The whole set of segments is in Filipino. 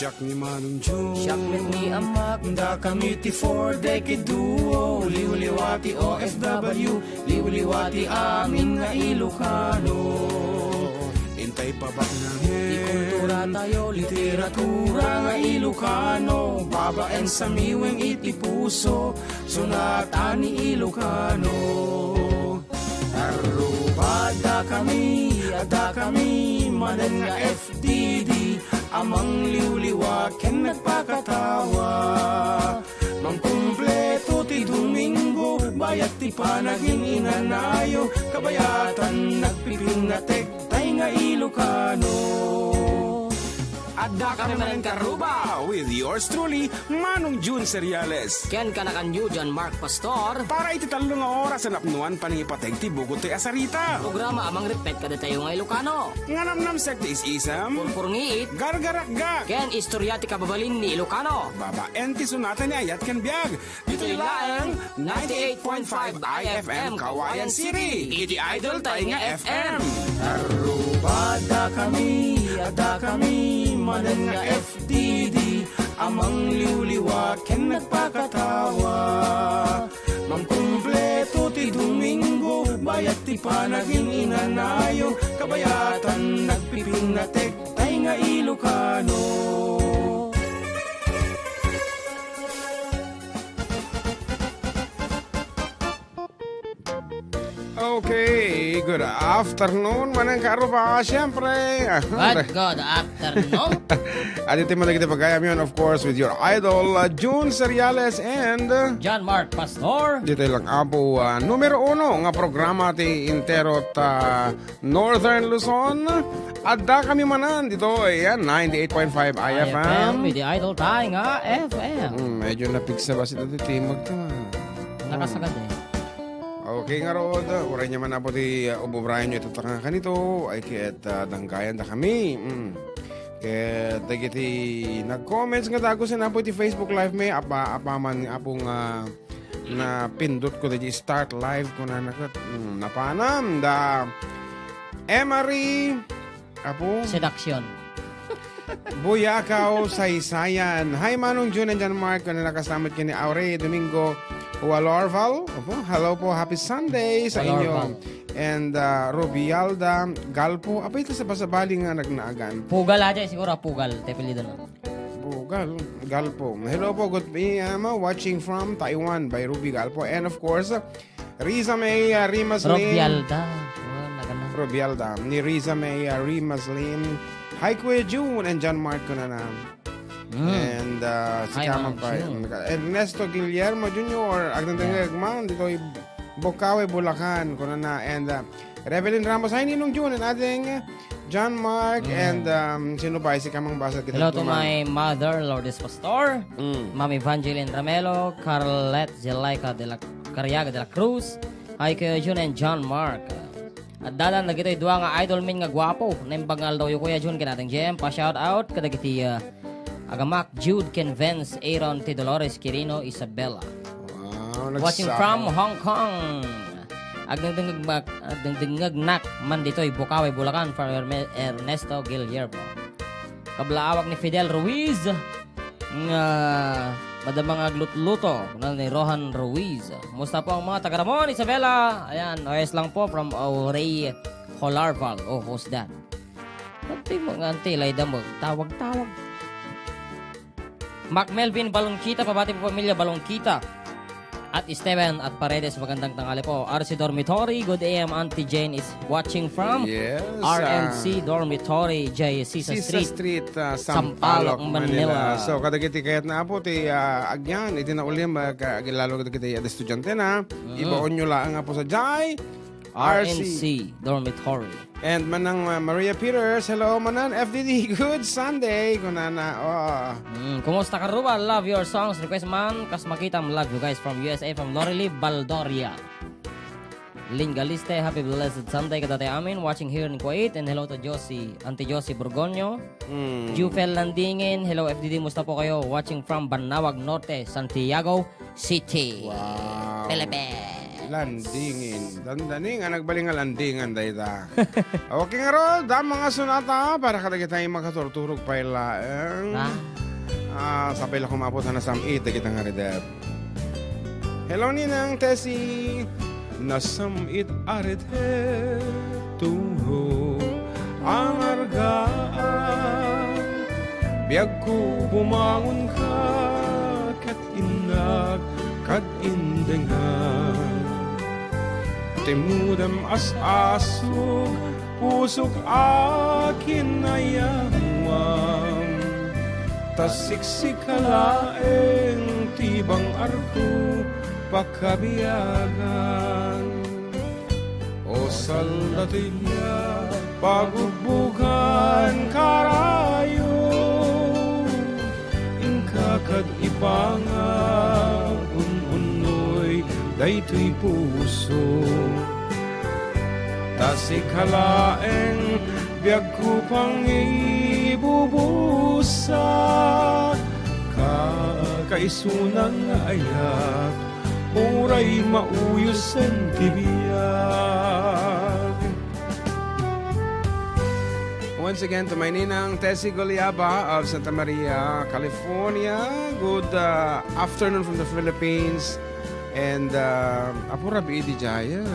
Siyak ni Manong June, siyak met ni amak, da kami ti 4-decade duo. Liwliwati OFW, liwliwati amin nga Ilocano. Intay pa ba na di kultura tayo, literatura nga Ilocano. Babaen sa miweng iti puso, sunatan ni Ilocano. Arubada kami, ada kami, manen nga FDD. Amang liwliwa ken nagpakatawa. Mangkumpleto ti Domingo, bayat ti panaging inanayo. Kabayatan nagpipingatek, tay nga Ilocano. Adda kami Manen Karuba with yours truly, Manong June Seriales. ken kanakan yu John Mark Pastor. Para iti 3 nga oras sa napnuan paningipateg ti bugot ti asarita. Programa amang repet kada tayo nga Ilocano. Nga namnam sekti is-isam, Purpurngiit, gargarakga. ken istorya ti kababalin ni Ilocano. Babaen ti sunatan ni Ayat ken Biag. Dito ilaang 98.5 IFM Kawayan City. Iti idol tayo nga FM. Arubada kami, ada kami, manen nga FDD. Amang liwliwa ken nagpakatawa. Mangkumpleto ti Domingo, bayat ti panaging inanayo. Kabayatan nagpipinatek, tay nga Ilocano. Okay, good afternoon, Manen Karuba, siyempre. Good afternoon. At ito mo na kita pagayam yun, of course, with your idol, June Seriales and John Mark Pastor. dito lang apo, numero 1 nga programa ti Intero ta Northern Luzon. Adda kami manan dito, ayan, 98.5 IFM. With the idol tayo nga FM. Medyo napigsa ba sila dito, timag to. Nakasagad eh. Okay nga Rod, uray niya man na po ti ububrayan nyo ito nga kanito, ay kaya't danggayan na kami. Kaya dagiti nag-comments nga dago sa na po ti Facebook Live may apaman apong na pindot ko dagi start live ko na napanam da Emery apo Seduction. Buyakaw Saysayan. Hi Manong June and John Mark na nakasamit kini Aure Domingo Walorval. Hello po, happy Sunday sa inyo. And Rubialda Galpo. Apa ito sa basabali nga nagnaagan? Pugal aja siguro, pugal. Tepilido na. Pugal, Galpo. Hello po, good watching from Taiwan by Ruby Galpo. And of course, Riza May Rimaslim. Rubialda. Rubialda. Ni Riza May Rimaslim. Hi Kuya June and John Mark ko na. And si Kamang pa Ernesto Guillermo Jr. Agdandangag man dito Bocaue, Bulacan ko na. And Revelyn Ramos. Hi Ninong June and ating John Mark and sino ba si Kamang Basag. Hello to my mother, Lourdes Pastor, Ma'am Evangeline Ramelo, Carlet Zelaica de la Cariaga de la Cruz. Hi Kuya June and John Mark. At dadan na gito'y duwa nga idol min nga gwapo. Naimbangal daw yung Kuya June kinatang GM. Pa-shout out kada giti Agamak Jude Ken Vance Aaron T. Dolores Quirino Isabella. Wow, Watching from Hong Kong. Agdengdengag nak man dito'y Bukawe, Bulacan for Ernesto Guillermo. Kablaawag ni Fidel Ruiz nga madamang aglut-luto ni Rohan Ruiz. Musta po ang mga taga-Ramon, Isabela? Ayan, OS lang po from Auray Holarval. Oh, who's that? Pati mga antilay damog. Tawag-tawag. Mac Melvin Balongkita, pabati po pamilya Balongkita. At Steven at Paredes, magandang tanghali po. RC Dormitory, good AM. Auntie Jane is watching from RMC Dormitory, JC Street, Sampaloc, Manila. So, kadagiti kayat na po, agyan, itinaulim, lalo kadagiti estudyante na, ibaon nyo lang po sa Jai, RMC Dormitory. And manang Maria Peters, hello manan FDD, good Sunday kunana. Kumusta ka Ruba? Love your songs. Request man kas makitam, love you guys from USA, from Lorely Baldoria. Lynn Galiste, happy blessed Sunday kada tayo amin, watching here in Kuwait. And hello to Josie, Auntie Josie Burgonyo. Jufel Landingin, hello FDD, musta po kayo? Watching from Banawag Norte, Santiago City. Wow. Philippines. landingin. Dandaning, nagbaling nga landingan dayta. Okay nga ro, mga sunata, para kada kita yung makaturturog pa ilaang. Sa pila kumapot na samit, kita nga ridep. Hello ninang Tessie. Nasamit arete, tuho, ang argaan. Biyag ko bumangon ka, kat inag, kad indengan. Timudem as-asog, pusok akin na yamang. Tasiksik kalaeng tibang arko, pagkabiyagan. O saldatilya, pagbubugan karayo. Ingkakad ipangan, unoy, dayto'y puso. Tasikalaeng, biyag ko pang ibubusa. Kakaisunang ayat, uray mauyos ang tibiyag. Once again, to my ninang Tessie Goliaba of Santa Maria, California. Good afternoon from the Philippines. And apura biidi jaya.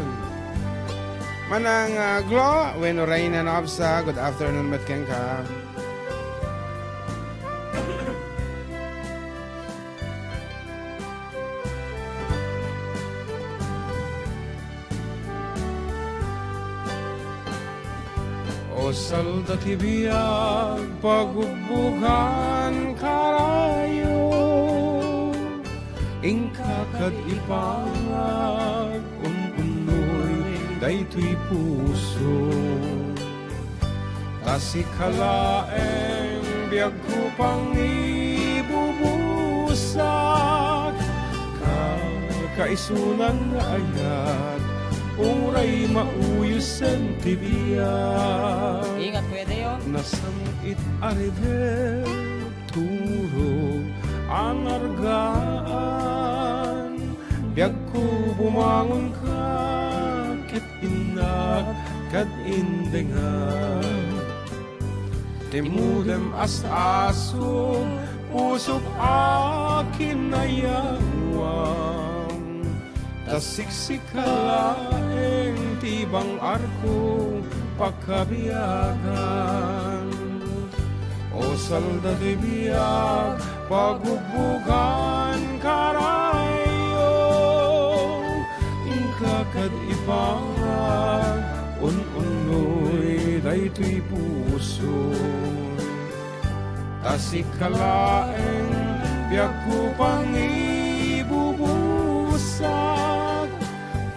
Manang Glo, when Raina Nobsa, good afternoon, Matkenka. O salda tibiyag, pagbubugan karayo. Ingkakad ipangag, unoy, dayto'y puso. Tasikalaeng, biyag ko pang ibubusak. Kakaisunang ayat, uray mauyos ang tibiyag. Ingat, pwede yun. Nasamit aride, turo ang argaan. Biyag ko bumangon ka, kit inag, kad indengan. Timudem as-asog, pusok akin na yawang. Tasiksik kalaeng tibang arko, pagkabiyagan. O salda di biyag, pagbubugan karayo. Ingkakad ipangag, unoy, dayto'y puso. Tasikalaeng, biyag ko pang ibubusak.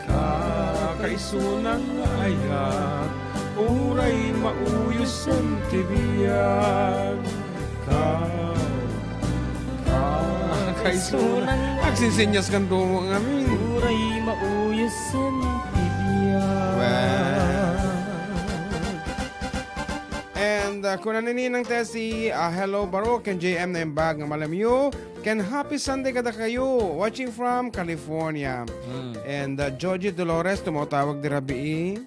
Kakaisunang ayat, uray mauyos ang tibiyag. Kakaisunang agsinsinyas kan tungo ng amin. Uray mauyos ang tibiyag. And kung nanininang Tessie, hello Baruch and JM na imbag ng malamyo. Ken happy Sunday kada kayo. Watching from California. And Georgie Dolores, tumawag di Rabii.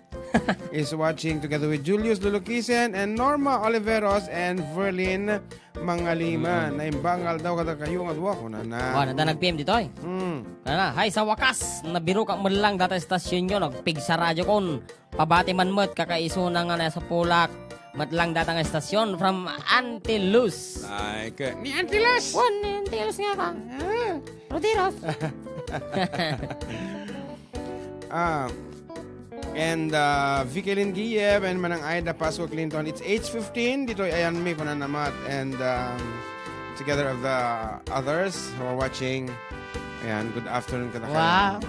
is watching together with Julius Lulukisen and Norma Oliveros and Verlin Mangaliman. Na imbangal daw kada kayo nga duwa ko na na. Nanda nag-PM dito ay. Hi, sa wakas, nabiro ka mo lang data stasyon nyo, nagpig sa radyo kon. Pabati man mo't kakaiso na nga nasa Pulak. Matlang data nga estasyon from Antilus. Like, ni Antilus! Ni Antilus nga ka. Rotiros. And Vicky Lynn Giev and Manang Aida Pasco Clinton. It's 8:15. Dito ayan mi ko na namat. And together of the others who are watching. Ayan, good afternoon kada kayo. Wow.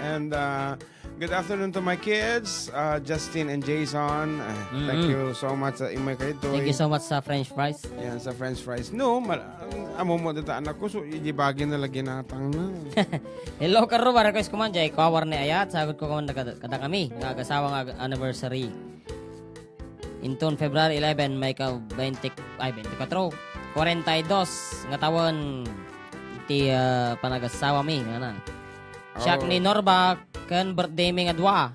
And good afternoon to my kids, Justin and Jason. Thank you so much sa imay kayo. Thank you so much sa French fries. Yan, sa French fries. No, amo mo dito anak ko. So, ibagin na lagi natang na. Hello, karo. Para ko iskuman dyan. Kawar ni Ayat. Sagot ko kuman kada kami. Nagasawa nga anniversary. Inton February 11, may ka 24, 42. Nga tawon, iti panagasawa mi. Siyak ni Norba Ken birthday mi nga dua.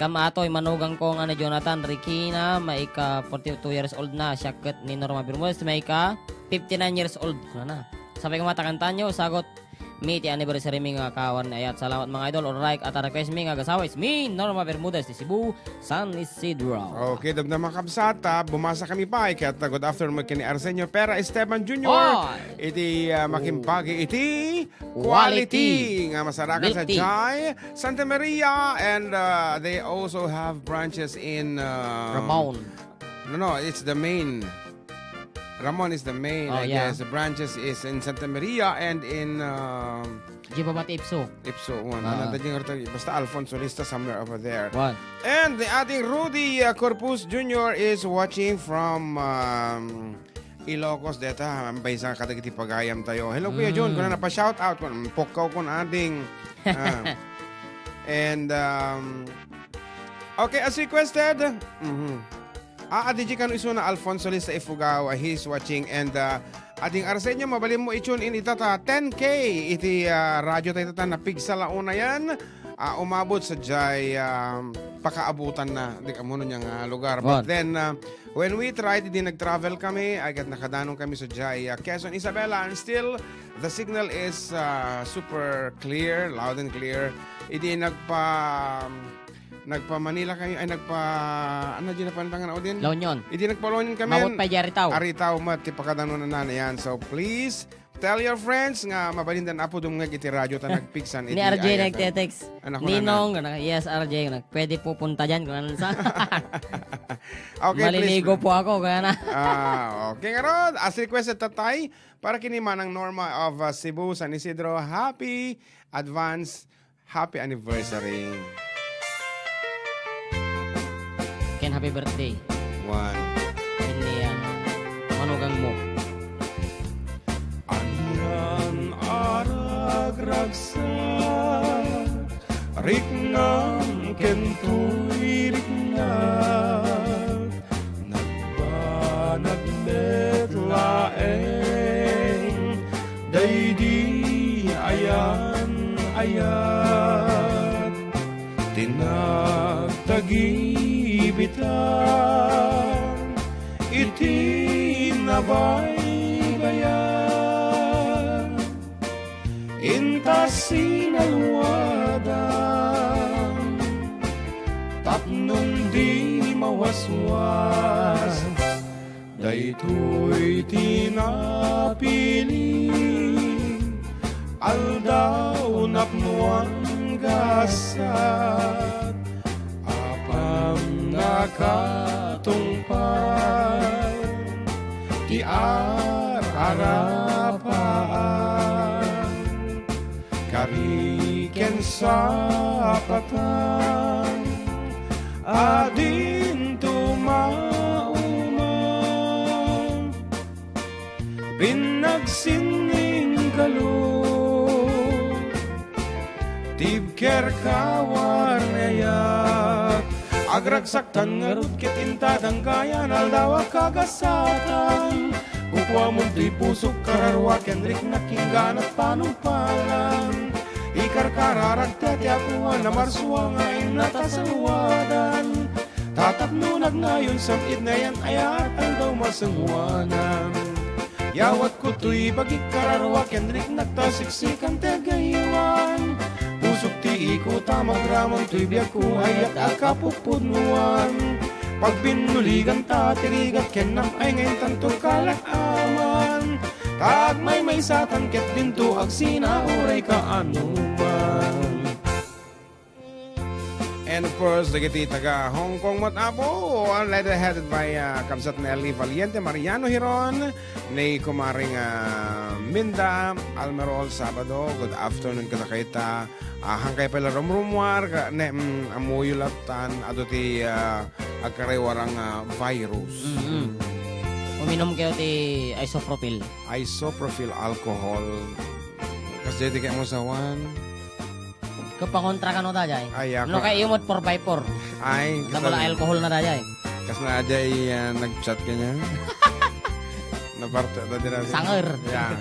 Kamatoy manugang ko nga ni Jonathan Rikina, maika 42 years old na. Siya ket ni Norma Bermudez, maika 59 years old. Na. Sabay ko matakantan nyo, sagot mi ti anniversary mi nga kawan ayat. Salamat mga idol. Alright, at request mi nga gasawa is mi Norma Bermudez di Cebu, San Isidro. Okay, damdam mga kabsata, bumasa kami pa. Kaya good afternoon kini Arsenio Pera Esteban Jr. Oy! Iti makimpagi iti quality nga masarakan sa Milk tea. Jai, Santa Maria, and they also have branches in Ramon. No, it's the main. Ramon is the main. Oh, I yeah. guess the branches is in Santa Maria and in Di ba mati Ipso? Ipso one. Basta Alfonso Lista somewhere over there. What? And the ating Rudy Corpus Jr. is watching from Ilocos deta. Ambay sa katagiti pagayam tayo. Hello Kuya John, kung na pa-shout out kun pokaw kun ading. And okay, as requested. Adiji kanu iso na Alfonso Lista Ifugao, he's watching, and ading Arsenio mabalim mo i-tune in itata 10K iti radyo tayo tata na pigsa launa yan. Umabot sa jay pakaabutan na di kamuno niyang lugar. But then when we tried, di nag-travel kami, agad nakadanon kami sa jay Quezon Isabela, and still the signal is super clear, loud and clear. Idi nagpa-Manila kami, ay ano din na pantangan ako din? La Union. Idi nagpa-Union kami. Mabot pa Aritaw. Aritaw mat, tipakadanon na yan. So please, tell your friends nga mabalindan apo dumngag iti radyo ta nagpiksan. Ni RJ nagte-text. Ninong, yes RJ, pwede pupunta dyan kung ano sa. Okay, maliligo please. po ako, kaya na. Okay nga ron, as requested tatay, para kiniman ng Norma of Cebu, San Isidro, happy anniversary. Ken, happy birthday. One. Hindi manugang mo. Anyan arag ragsak, riknang kentuy riknag, nagbanag metlaeng, daydi ayan, tinagtagibitan, iti nabaybayan, intas sinalwadan, tapnong di mawaswas, daytoy tinapiling, aldaw napnuang gasat, apam nakatungpay, ti arapaan, kariken sapatan, adin tumaumang, pinagsining kalong, tibker kawarnayat, agragsaktan nga rutkit intadang kayan, aldawa kagasatan, kukwa mo di pusok kararwa, kenrik nakinggan at panumpalan, ikarkararag tetiakuan na marswa nga inatasaluwadan, tatapnunag ngayon samid na yan ayat aldaw masangwanan, yawat ko to'y bagik kararwa, kenrik nagtasiksikan tegaywan, pusok ti iko tamagramang to'y biyak ko ayat akapupunuan, pag binuligan tatirigat kenam ay ngayon tanto kalakaman, tag may satan ket dinto ag sinauray ka anuman. And of course, dagiti taga Hong Kong matapo, led headed by Kamsat Nelly Valiente, Mariano Hiron, ni kumaring Minda, Almerol, Sabado. Good afternoon kada kaita. Hangkay pala rumrumwar, amuyulatan, aduti agkarewarang virus. Uminom kayo ti isopropyl. Isopropyl alcohol. Kasi di kayo mo sa one. Kapangontra ka no dajay. Ay, ako. No kay imot 4x4. Ay, Nabala alcohol na dajay. Kas na ajay nag-chat ka niya. Naparto na din natin. Sanger. Yeah.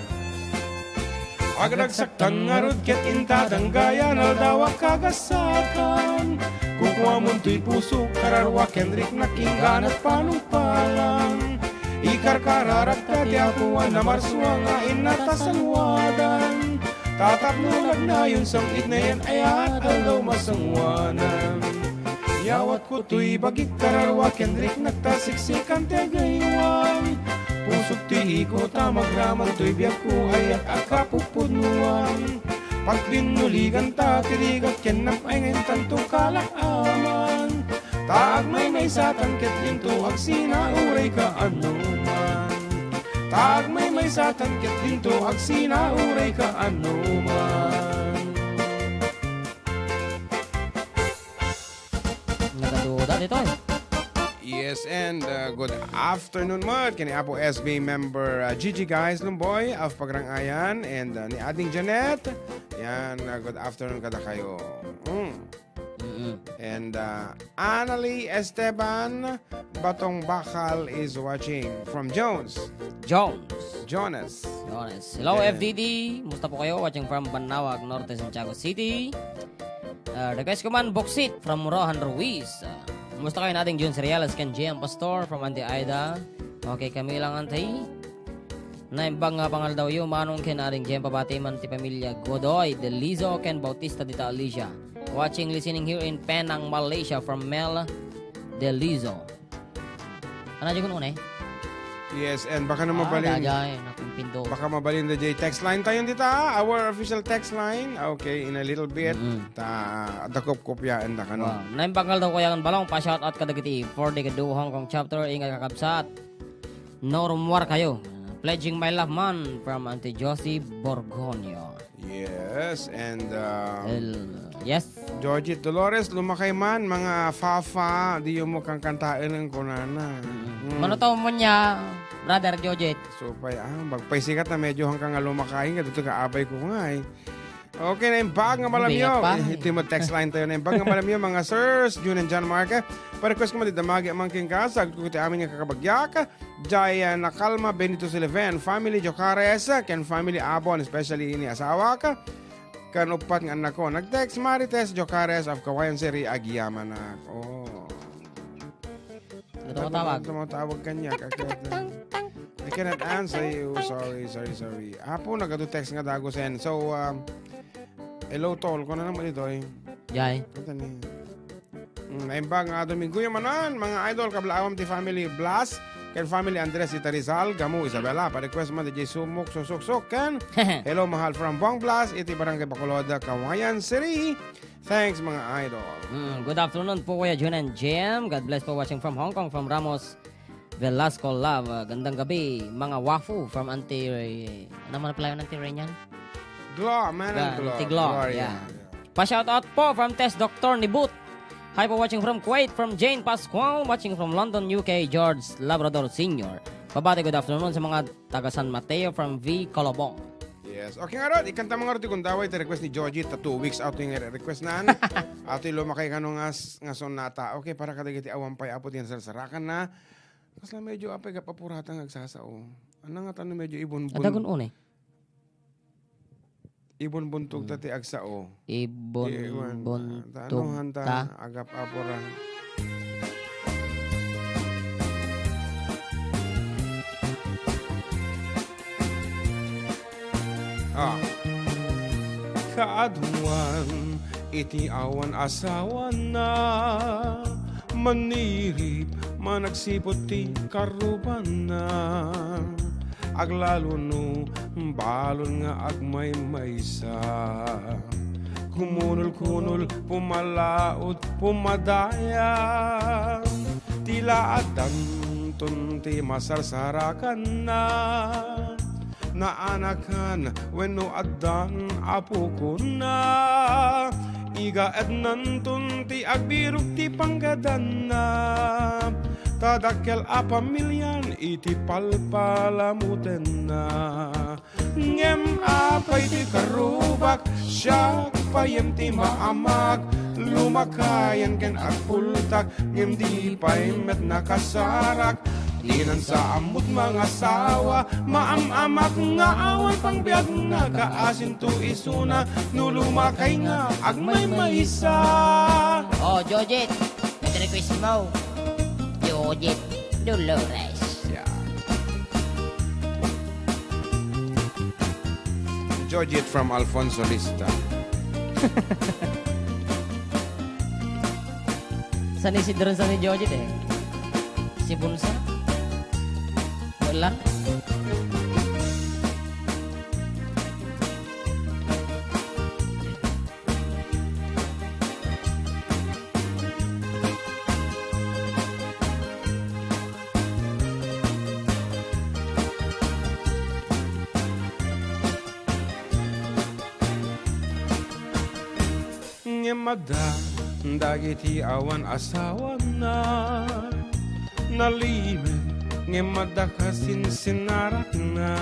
Agdagsaktan nga rod ket intadang gaya naldawa kagasakan. Kukuha mo to'y puso kararwa Kendrick nakinggan at panumpalan. Ikarkararak tati akuan na marswa nga inatasanwadan. Tatapnulag na yun sangit na yan ayat aldaw masangwanan. Yawat ko to'y bagik kararwa Kendrick nagtasiksikan tagaywang. Pusok tihi ko tamagraman to'y biyak ko ayat akapupunuan. Pag pinuligan ta tirigat ken napay ngayon tantong kalakaman. Taag may satan ket dinto ag sinauray ka anuman. Taag may satan ket dinto ag sinauray ka anuman. Nagaduda dito eh. Yes, and good afternoon mo. Kini Apo SB member Gigi guys Lumboy of Pagrangayan and ni Ading Janet. Yan, good afternoon kada kayo. And Annalie Esteban Batong Bakal is watching from Jones. Jonas. Hello Yeah. FDD. Musta po kayo? Watching from Banawag, Norte, Santiago City. Request ko man Boksit from Rohan Ruiz. Musta kayo nating June Cereales Ken JM Pastor from Auntie Aida. Okay, kami lang antay. Naimbang nga pangal daw yung manong ken aring JM pabati man ti pamilya Godoy, Delizo, Ken Bautista dita Alicia. Watching, listening here in Penang, Malaysia from Mel Delizo. Ano dyan ko noon eh? Yes, and baka na mabalin. Dajay, nakumpinto. Baka mabalin na J text line tayo dito. Our official text line. Okay, in a little bit. Dakop kopyaan da kano. Wow. Naimbanggal daw ko yung balong pa-shoutout kadagiti for the Kadu Hong Kong chapter ingat kakabsat. Normwar kayo. Pledging my love man from Auntie Josie Borgonio. Yes, and yes. Georgie Dolores, lumakay man, mga fafa, di yung mukhang kantain ng kunana. Mano mo niya, brother Jojet? So, magpaisikat na medyo hanggang nga lumakain ka, dito kaabay ko nga eh. Okay, naimbag nga malamyo. Ito mo text line tayo, naimbag nga malamyo, mga sirs, June and John Marca. Pa-request ko mo damagi amang king kasag, kukuti amin nga kakabagyak. Jaya Nakalma, Benito Silven, family Jocares, Ken family Abon, especially ini asawa ka. Kanupat nga anak ko. Nag-text Marites Jocares of Kawayan City, Agiyaman na. Oh. Tumatawag kanya. I cannot answer you. Sorry. Apo, nag-text nga dago sen. So, hello tol. Kung na naman ito eh. Jai. Ito ni. Naimbang nga Domingo yung manan. Mga idol, kablaawam ti family Blas. Ken family Andres Itarizal, Gamu Isabela, pa-request man DJ Sumuk, Susuk, Ken. Hello, mahal from Buang Blas, iti Barangay Bacolod, Kawayan City. Thanks, mga idol. Good afternoon po, Kuya June and Jam. God bless po watching from Hong Kong, from Ramos Velasco Love. Gandang gabi, mga wafu from Auntie... Ano man pala yung Auntie Rainian? Manen Yeah. Pa-shoutout po from Test Dr. Nibut. Hi po, watching from Kuwait, from Jane Pascual, watching from London, UK, George Labrador Sr. Pabati, good afternoon sa mga taga San Mateo from V. Colobong. Yes. Okay nga Rod, ikanta mga Rod, kung daway, request ni Georgie, 2 weeks out yung request naan. Ato yung lumakay ka nung nga sonata. Okay, para kadagiti awampay, apot yan sarakan na. Kasi medyo apay kapapuratan nagsasao. Ano nga tanong medyo ibon-bun. Adagon une. Ibon buntog tati agsao. Ibon buntog ta agap apura. Kaaduan iti awan asawan na manirip managsipot ti karuban na. Aglalo no, balon nga agmay maysa. Kumunol-kunol, pumalaot, pumadaya. Tila adan, tunti masarsarakan na. Naanakan, weno adan, apo ko na. Iga ednan, tunti agbirog ti panggadan na. Tadakkel a pamilyan iti palpalamuten na. Ngem apay ti karubak siya payem ti maamag. Lumakayan ken agpultak ngem di pay met nakasarak. Dinan sa amot mga sawa, maamamak nga awan pang biyag nga kaasin to isuna, nulumakay nga agmay maisa. Oh, Jojit, ito request mo. Jojit Dolores. Yeah. Georgette from Alfonso Lista. Saan Isidro sa ni Jojit eh? Si Bunsa? Wala. Mada dagiti awan asawa na nalime mada kasin sinarak na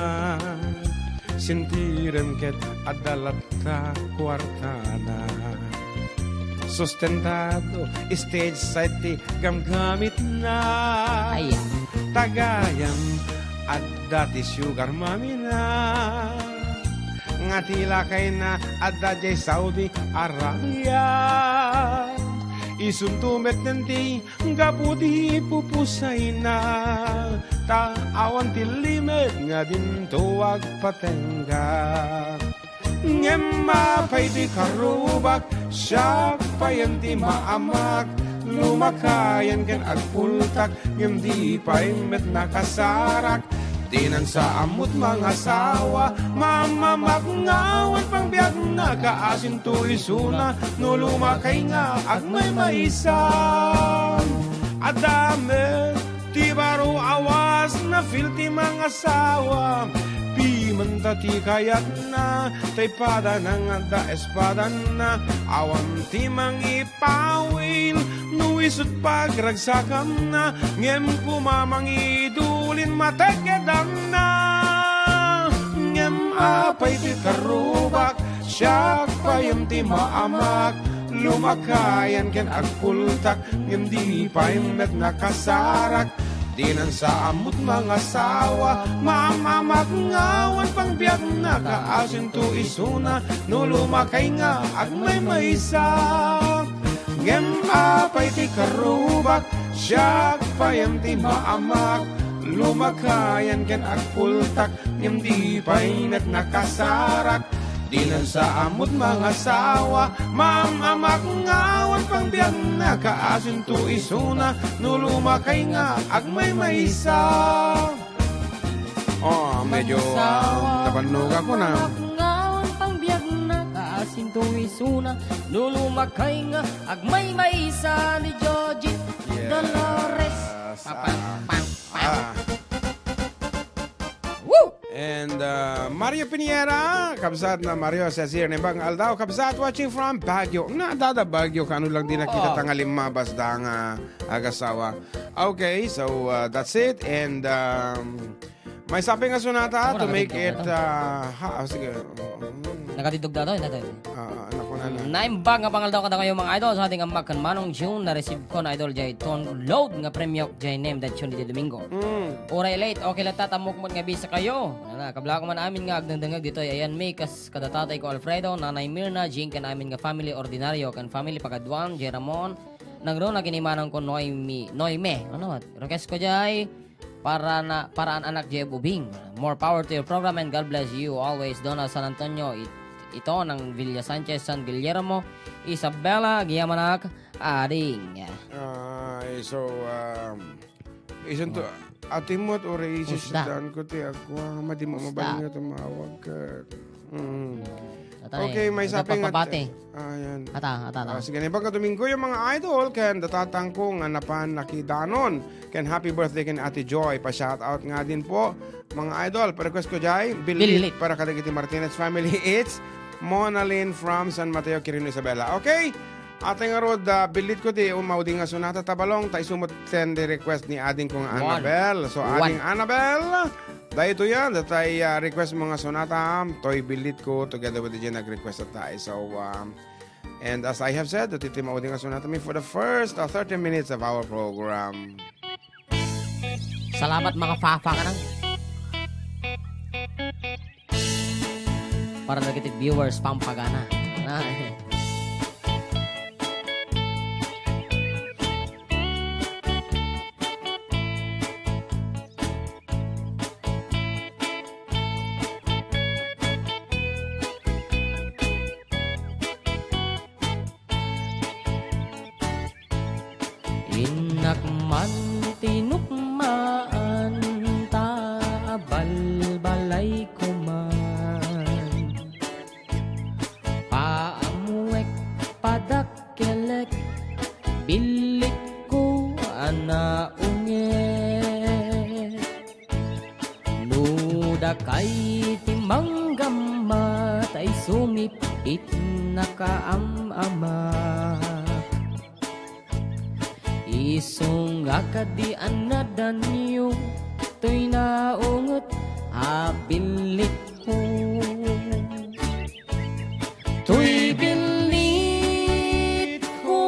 sintiren ket adalata kwartana sustentado stage site gamgamit na Ay, tagayan adda ti sugar mami na nga tila kay na adda jay Saudi Arabia isuntumet nanti gaputi pupusay na ta awan ti limet nga din tuwag patengga ngem mapay di karubak siya payan ti maamak lumakayan ken agpultak ngem di pay met nakasarak dinan sa amot mga sawa, mamamak ngawan pang biyag na kaasin to isuna, no lumakay nga agmay maisa. Adame, ti baro awas na filti mga sawa, pimanta ti kayat na, tay pada nang ada espada na, awan ti mang ipawil, nuwisot pagragsakam na, ngem kumamang idulin matekadam na. Ngem apay ti karubak, siyak payam ti maamak, lumakayan ken agpultak, ngem di paymet nakasarak, dinan sa amot mga sawa, mamamak ngawan pang biyag na kaasin to isuna, no lumakay nga agmay maisa. Ngem apay ti karubak, siyak payam ti maamak, lumakayan ken agpultak, ngem di paynet nakasarak, dinan sa amot mga sawa, mamamak ngawan pang biyag na kaasin to isuna, no lumakay nga agmay maisa. Oh, medyo napanog ako na. ngawan pang biyag na kaasin to isuna, lulumakay nga agmay maisa ni Jojit Dolores. Woo! And Mario Piniera, kabsat na Mario Sasir Nebang Aldao, kabsat watching from Baguio. Dada Baguio, kano lang din nakita tangalim mabasda nga agasawa. Okay, so that's it. And may sabi nga sunata to make it, sige. Nakatidog daw ito. Naku na lang. Naimbag nga pangal daw kada kayo mga idol sa ating amag kan Manong June na receive ko na idol jay ton load nga premyo jay name that June di Domingo. Oray late okay lang tatamok mo nga bisa kayo. Kabla ko man amin nga agdangdangag dito ayan may kas kada tatay ko Alfredo, nanay Mirna, Jing kan amin nga family ordinaryo kan family Pagaduan, J. Ramon. Nagro na ginimanang ko Noime. Ano? Request ko jay paraan anak jay Bubing. More power to your program and God bless you always. Donna San Antonio ito ng Villa Sanchez, San Guillermo, Isabela, Giyamanak, Ading. So, isang to, atimot o reisis daan ko ti ako, madi mo mabaling nga tumawag ka. Okay, may sabi nga. Ayan. Ata. Sige, ibang Domingo yung mga idol, ken datatang ko nga napan nakidanon. Ken happy birthday ken Ate Joy. Pa-shoutout nga din po, mga idol. Pa-request ko jay, Bilit para kadagiti Martinez family. It's Mona Lynn from San Mateo, Quirino, Isabela. Okay? Ating arod, bilit ko di umaudi nga sunata tabalong. Tayo sumot send the request ni ading kong Annabel. So, ading Annabel, dahil ito yan. Datay request mga sonata. Toy bilit ko together with the nag-request at tayo. So, and as I have said, dito maudi nga sonata me for the first 30 minutes of our program. Salamat mga fafa ka nang. Para nagkitig viewers, pampagana. Inakman tinukmaan ta balbalay ko man paamuek padakkelek bilik ko ana unget nuda kay timanggamat ay sumipit nakaamama isong akadian na danyo to'y naungot abilik ko to'y bilit ko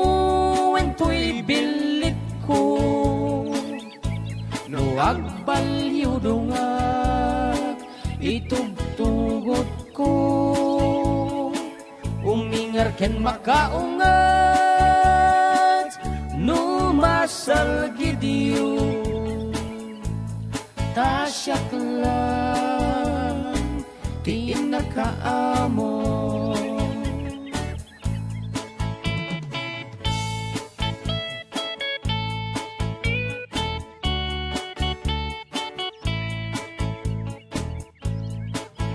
and to'y bilit ko no agbalyo dungag itugtugot ko umingar ken makaungat no masal gidiyo tasyak lang di nakaamo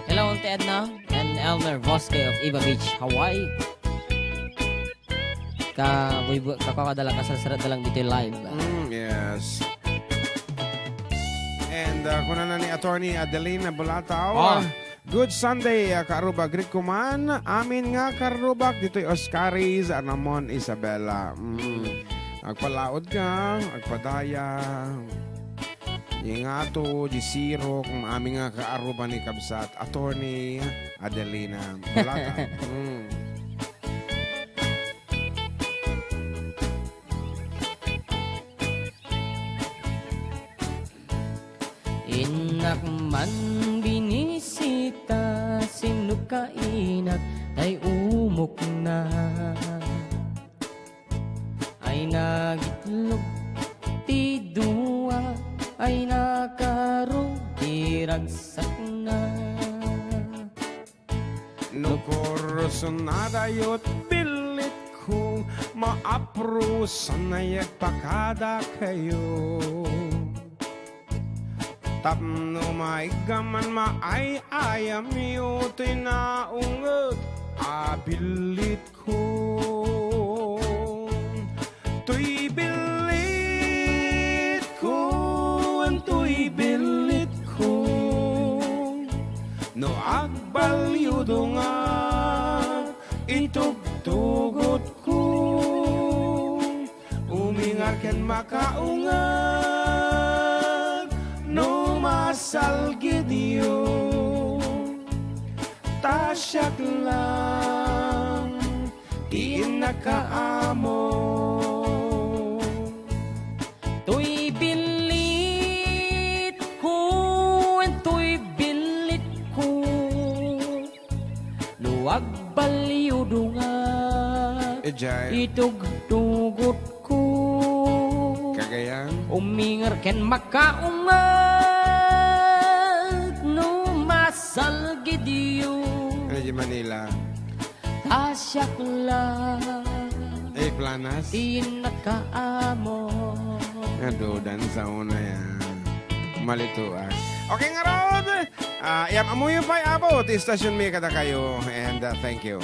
Hello, Auntie Edna and Elmer Bosque of Iba Beach, Hawaii. Kakakadala ka sa sarat dalang dito live. Yes. And kung na ni Attorney Adelina Bulataw. Good Sunday, Karubag. Greet ko man. Amin nga, Karubag. Dito'y Oscaris, Anamon, Isabela. Agpalaod ka, agpadaya. Ingato, Gisiro, kung amin nga kaaruba ni Kabsat. Attorney Adelina Bulataw. Inakman binisita sinukainat ay umok na ay nagitlog ti duwa ay nakarugiragsak na Nukorsunada yot bilit ko maaprusan na yagpakada kayo Tapno maigaman maay ayam yo tinaungot abilit ko Tuy bilit ko tuy bilit ko No agbalyo nga itugtugot ko Umingar ken makaungat No masal gidiyo tasyak lang di nakaamo Tuy bilit ko tuy bilit ko luwag balyo dunga itugtugot ko Kagayang umingar ken makaungat no masal gidiyo Di Manila tasyak lang Planas di nakaamo Nadudan sa una yan Malituan Okay nga Rod Yam amuyo pa abot Istasyon may kada kayo And thank you